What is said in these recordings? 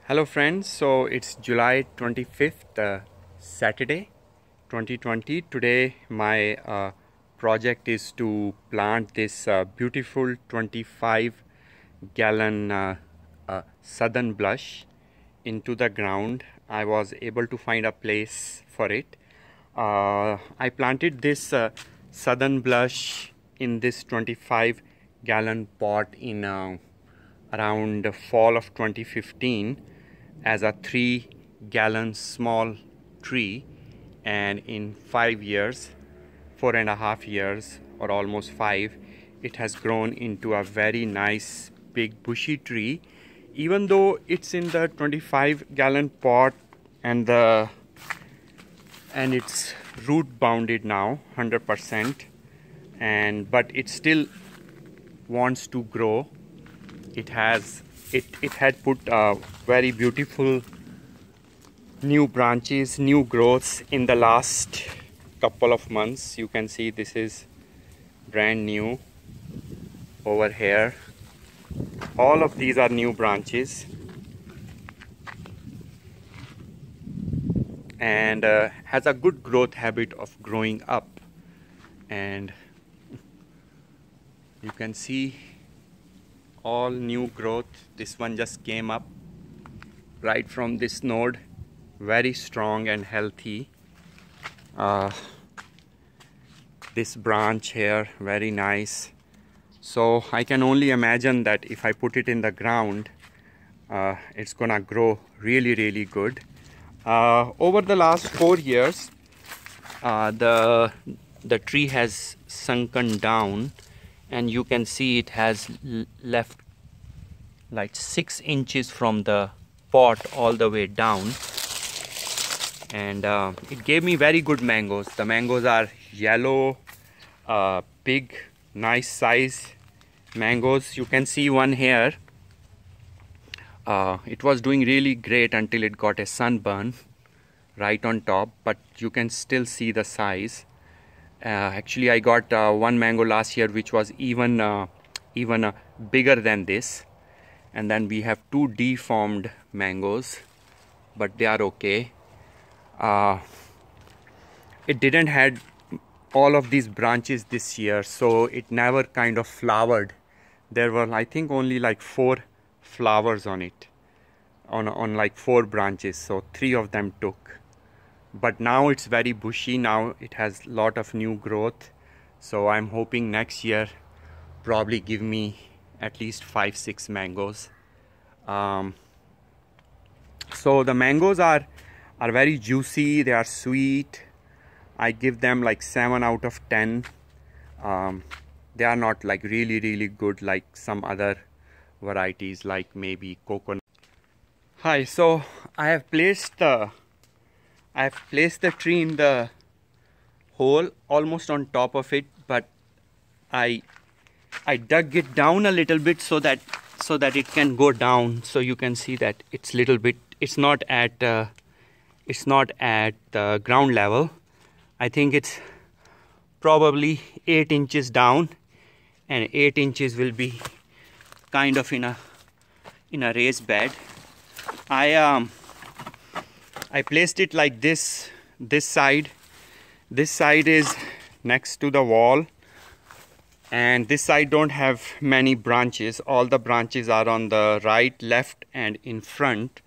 Hello friends, so it's July 25th, Saturday 2020. Today my project is to plant this beautiful 25 gallon southern blush into the ground. I was able to find a place for it. I planted this southern blush in this 25 gallon pot in around fall of 2015 as a 3 gallon small tree, and in 5 years, 4.5 years or almost 5, it has grown into a very nice big bushy tree. Even though it's in the 25-gallon pot and it's root bounded now 100%, but it still wants to grow. It had put very beautiful new branches, new growths in the last couple of months. You can see this is brand new over here. All of these are new branches, and has a good growth habit of growing up. And you can see all new growth. This one just came up right from this node, very strong and healthy. This branch here, very nice. So I can only imagine that if I put it in the ground, it's gonna grow really good. Over the last 4 years, the tree has sunken down, and you can see it has left like 6 inches from the pot all the way down, and it gave me very good mangoes. The mangoes are yellow, big, nice size mangoes. You can see one here. It was doing really great until it got a sunburn right on top, but you can still see the size. Actually, I got one mango last year which was even bigger than this, and then we have 2 deformed mangoes, but they are okay. It didn't had all of these branches this year, so it never kind of flowered. There were, I think, only like 4 flowers on it, on like 4 branches, so 3 of them took. But now it's very bushy. Now it has a lot of new growth, so I'm hoping next year probably give me at least 5-6 mangoes. So the mangoes are very juicy, they are sweet. I give them like 7 out of 10. They are not like really good like some other varieties, like maybe coconut. Hi, so I have placed the tree in the hole almost on top of it, but I dug it down a little bit so that it can go down. So you can see that it's little bit, it's not at the ground level. I think it's probably 8 inches down, and 8 inches will be kind of in a raised bed. I placed it like this side. This side is next to the wall, and this side don't have many branches. All the branches are on the right, left, and in front,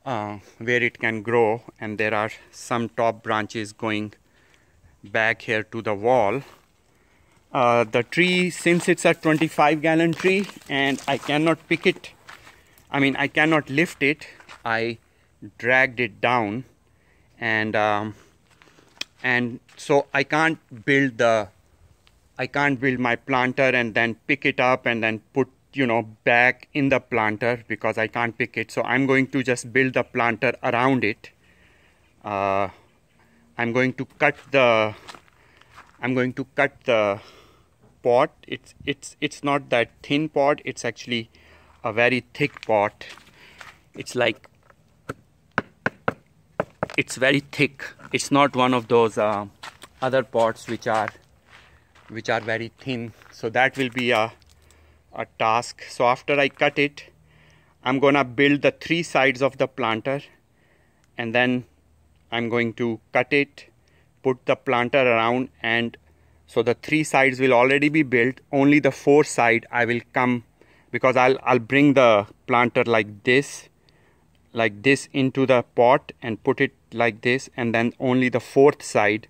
where it can grow, and there are some top branches going back here to the wall. The tree, since it's a 25-gallon tree and I cannot pick it, I cannot lift it, I dragged it down, and so I can't build my planter and then pick it up and then put back in the planter, because I can't pick it. So I'm going to just build the planter around it. I'm going to cut the pot. It's not that thin pot, it's actually a very thick pot. It's very thick. It's not one of those other pots which are very thin. So that will be a task. So after I cut it, I'm gonna build the 3 sides of the planter, and then I'm going to cut it, put the planter around, and so the 3 sides will already be built. Only the 4th side I will come, because I'll bring the planter like this into the pot and put it like this, and then only the 4th side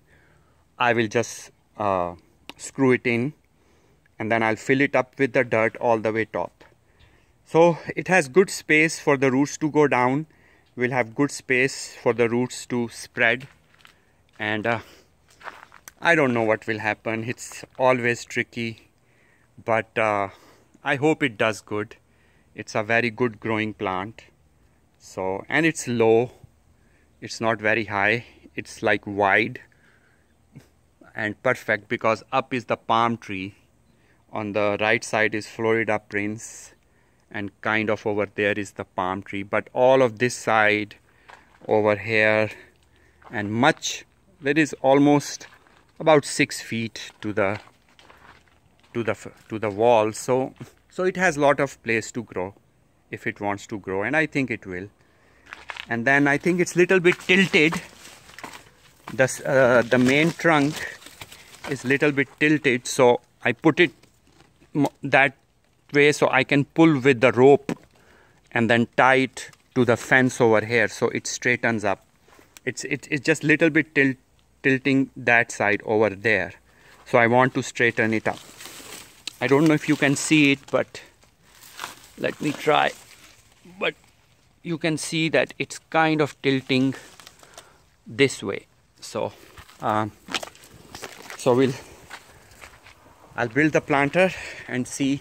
I will just screw it in, and then I'll fill it up with the dirt all the way top. So it has good space for the roots to go down. We'll have good space for the roots to spread, and I don't know what will happen. It's always tricky, but I hope it does good. It's a very good growing plant. So, and it's low, it's not very high, it's like wide and perfect, because up is the palm tree, on the right side is Florida Prince, and kind of over there is the palm tree. But all of this side over here and much, there is almost about 6 feet to the wall. So it has lot of place to grow if it wants to grow, and I think it will. And then I think it's little bit tilted. The main trunk is little bit tilted, so I put it that way so I can pull with the rope and then tie it to the fence over here, so it straightens up. It's just little bit tilting that side over there, so I want to straighten it up. I don't know if you can see it, but let me try. But you can see that it's kind of tilting this way. So I'll build the planter and see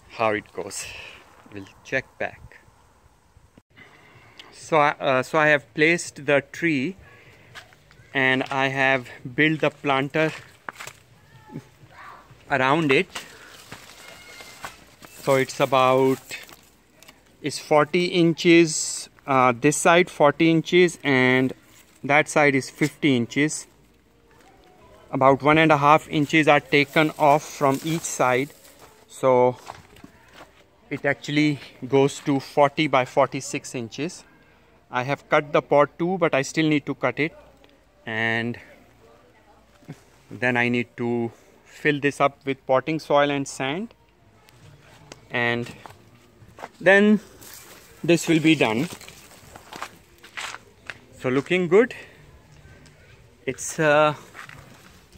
how it goes. We'll check back. So I have placed the tree, and I have built the planter around it. So it's 40 inches, this side 40 inches, and that side is 50 inches. About 1.5 inches are taken off from each side, so it actually goes to 40 by 46 inches. I have cut the pot too, but I still need to cut it, and then I need to fill this up with potting soil and sand, and then this will be done. So looking good. It's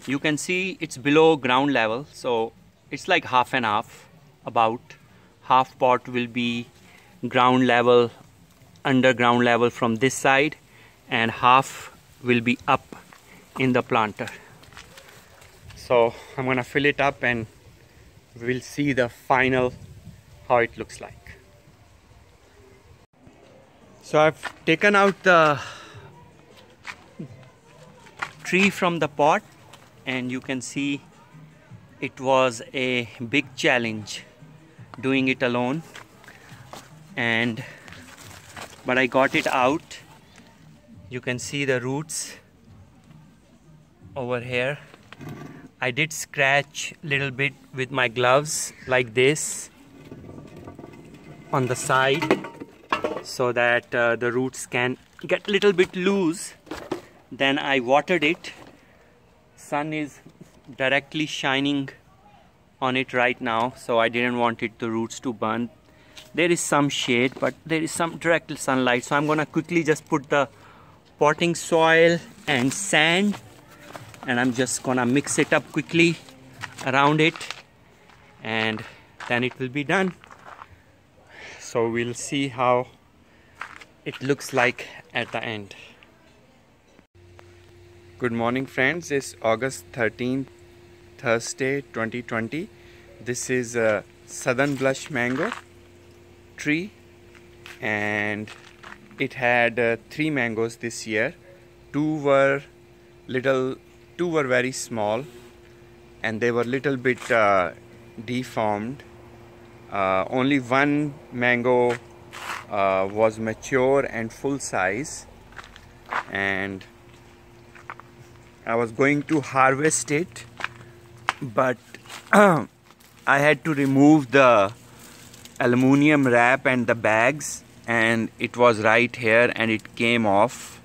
you can see it's below ground level, so it's like half and half. About half pot will be ground level, underground level from this side, and half will be up in the planter. So I'm gonna fill it up and we'll see the final how it looks like. So I've taken out the tree from the pot, and you can see it was a big challenge doing it alone, but I got it out. You can see the roots over here. I did scratch a little bit with my gloves like this on the side, so that the roots can get a little bit loose. Then I watered it. Sun is directly shining on it right now, so I didn't want the roots to burn. There is some shade, but there is some direct sunlight, so I'm gonna quickly just put the potting soil and sand, and I'm just gonna mix it up quickly around it, and then it will be done. So we'll see how it looks like at the end. Good morning friends, it's August 13th, Thursday 2020. This is a Southern Blush mango tree, and it had 3 mangoes this year. Two were very small, and they were little bit deformed. Only one mango was mature and full size, and I was going to harvest it, but I had to remove the aluminium wrap and the bags, and it was right here and it came off.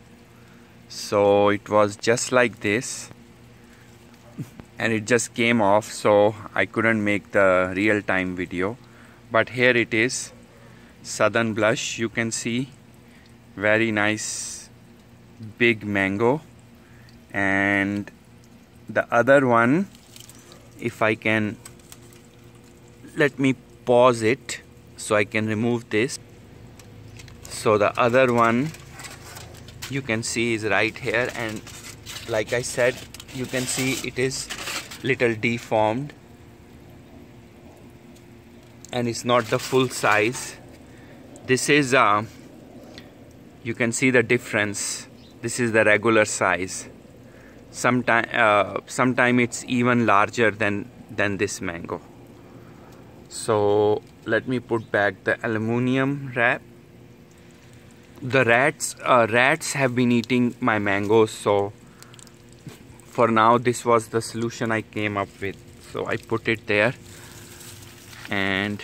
So it was just like this and it just came off, so I couldn't make the real-time video. But here it is, Southern Blush. You can see very nice big mango. And the other one, if I can, let me pause it so I can remove this. So the other one you can see is right here, and like I said, you can see it is little deformed and it's not the full size. This is you can see the difference. This is the regular size. Sometime it's even larger than this mango. So let me put back the aluminium wrap. The rats have been eating my mangoes, so for now this was the solution I came up with. So I put it there, and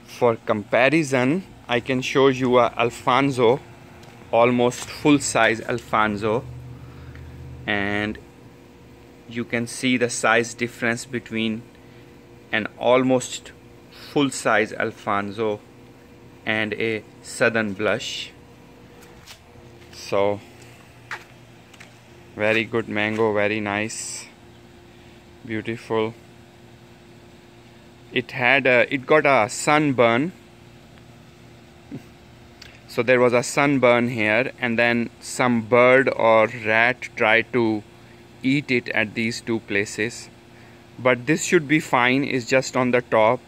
for comparison I can show you a Alfonso, almost full size Alfonso, and you can see the size difference between an almost full size Alfonso and a Southern Blush. So very good mango, very nice, beautiful. It got a sunburn, so there was a sunburn here, and then some bird or rat tried to eat it at these two places. But this should be fine, it's just on the top,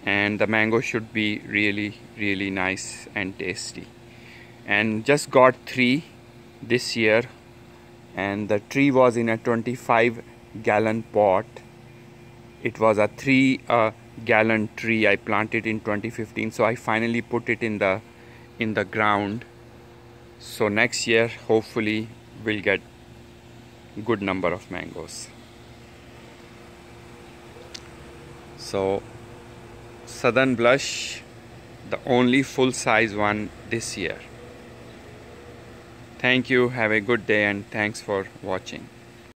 and the mango should be really nice and tasty. And just got 3 this year, and the tree was in a 25-gallon pot. It was a 3-gallon tree. I planted in 2015, so I finally put it in the ground. So next year hopefully we'll get good number of mangoes. So Southern Blush, the only full size one this year. Thank you, have a good day, and thanks for watching.